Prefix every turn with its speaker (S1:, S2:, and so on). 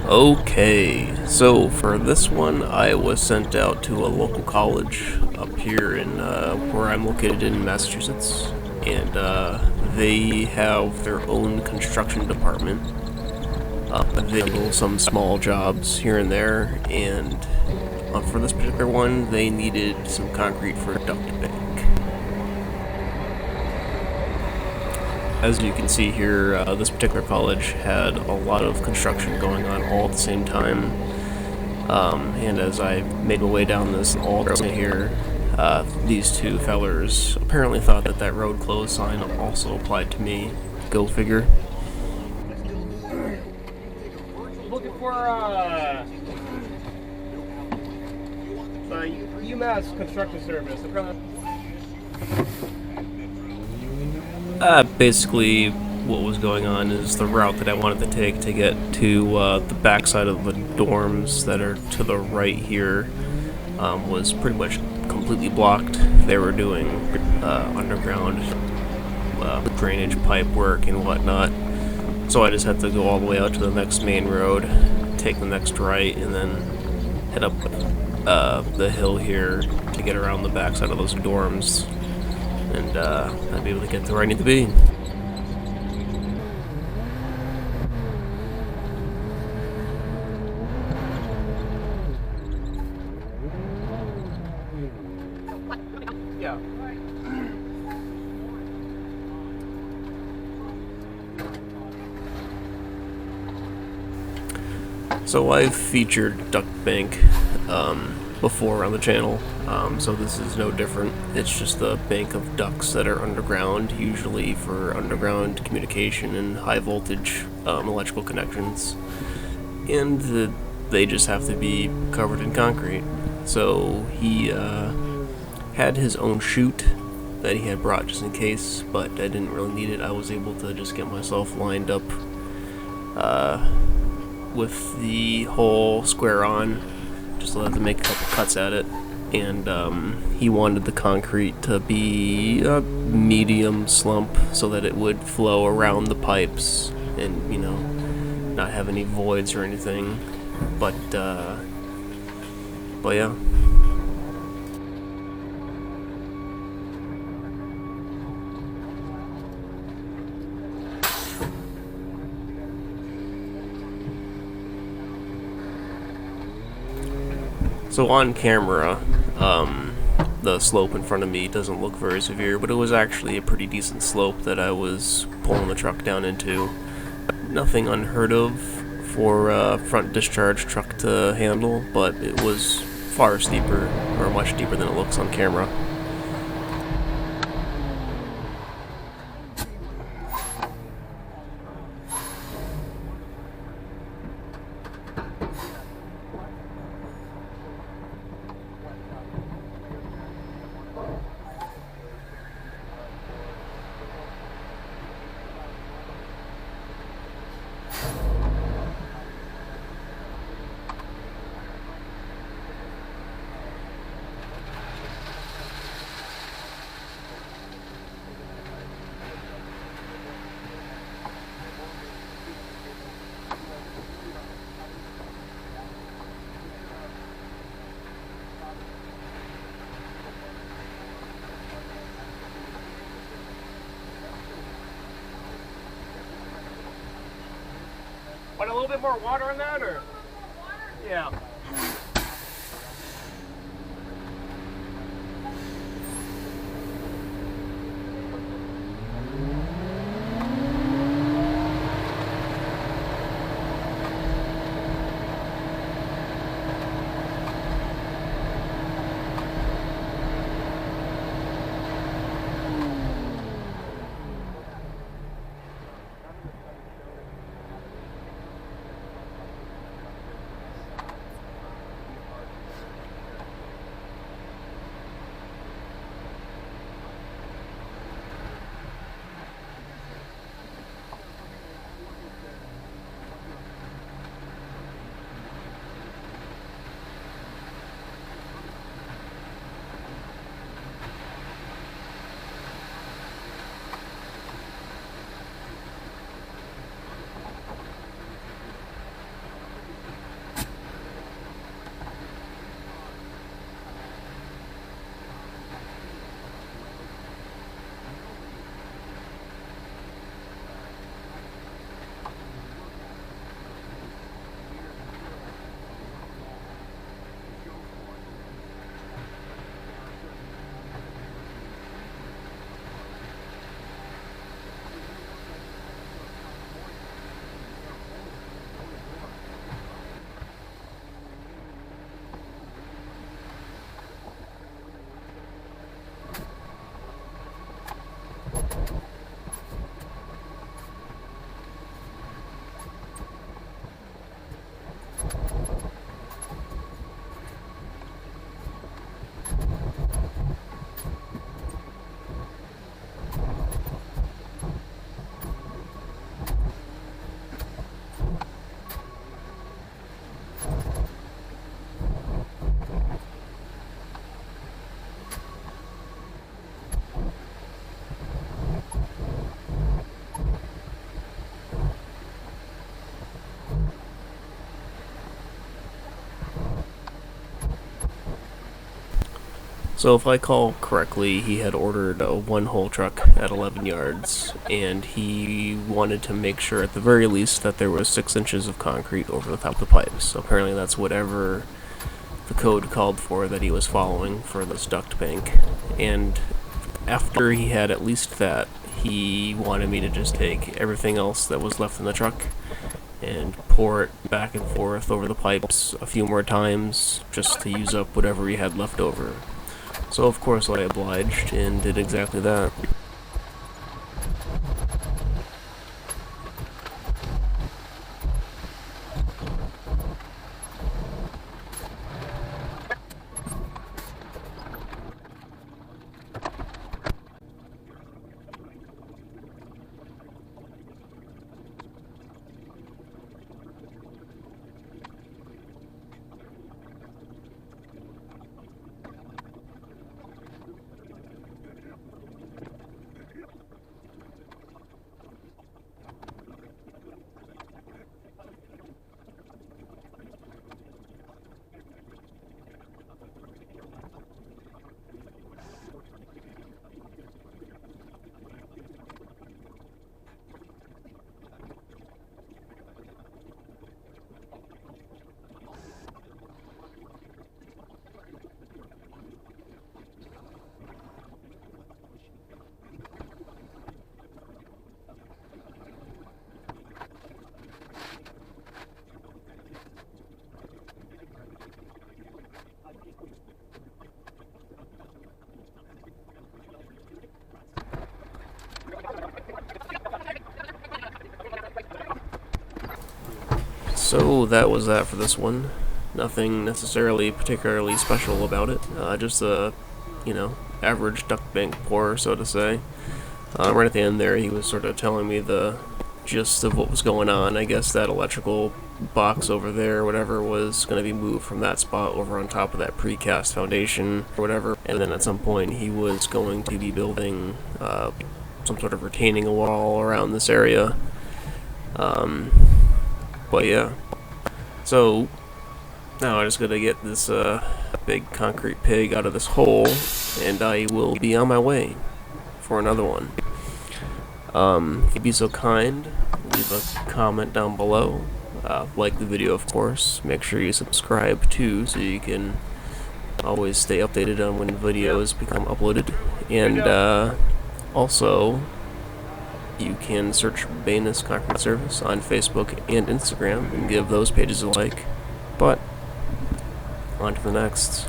S1: Okay, so for this one, I was sent out to a local college up here in where I'm located in Massachusetts, and they have their own construction department. They handle some small jobs here and there, and for this particular one, they needed some concrete for a duct bank. As you can see here, this particular college had a lot of construction going on all at the same time. And as I made my way down this all here, these two fellers apparently thought that that road closed sign also applied to me. Go figure.
S2: Looking for UMass construction service.
S1: Basically, what was going on is the route that I wanted to take to get to the backside of the dorms that are to the right here was pretty much completely blocked. They were doing underground drainage pipe work and whatnot. So I just had to go all the way out to the next main road, take the next right, and then head up the hill here to get around the backside of those dorms. And I'd be able to get to where I need to be.
S2: Yeah.
S1: So I've featured Duct Bank before on the channel, so this is no different. It's just a bank of ducts that are underground, usually for underground communication and high voltage electrical connections, and they just have to be covered in concrete. So he had his own chute that he had brought just in case, but I didn't really need it. I was able to just get myself lined up with the hole square on, just to make a couple cuts at it. And he wanted the concrete to be a medium slump so that it would flow around the pipes and, you know, not have any voids or anything. But yeah. So on camera, the slope in front of me doesn't look very severe, but it was actually a pretty decent slope that I was pulling the truck down into. Nothing unheard of for a front discharge truck to handle, but it was far steeper, or much steeper than it looks on camera.
S2: Want a little bit more water on that, or? Yeah.
S1: So if I call correctly, he had ordered a one-hole truck at 11 yards, and he wanted to make sure at the very least that there was 6 inches of concrete over the top of the pipes. So apparently that's whatever the code called for that he was following for this duct bank. And after he had at least that, he wanted me to just take everything else that was left in the truck and pour it back and forth over the pipes a few more times just to use up whatever he had left over. So of course I obliged and did exactly that. So that was that for this one. Nothing necessarily particularly special about it. Just a, average duct bank pour, so to say. Right at the end there, he was sort of telling me the gist of what was going on. I guess that electrical box over there, whatever, was going to be moved from that spot over on top of that precast foundation, or whatever. And then at some point, he was going to be building some sort of retaining wall around this area. But yeah. So now I just gotta get this big concrete pig out of this hole, and I will be on my way for another one. If you'd be so kind, leave a comment down below. Like the video, of course. Make sure you subscribe too, so you can always stay updated on when videos become uploaded. And also, you can search Banas Concrete Service on Facebook and Instagram and give those pages a like. But on to the next.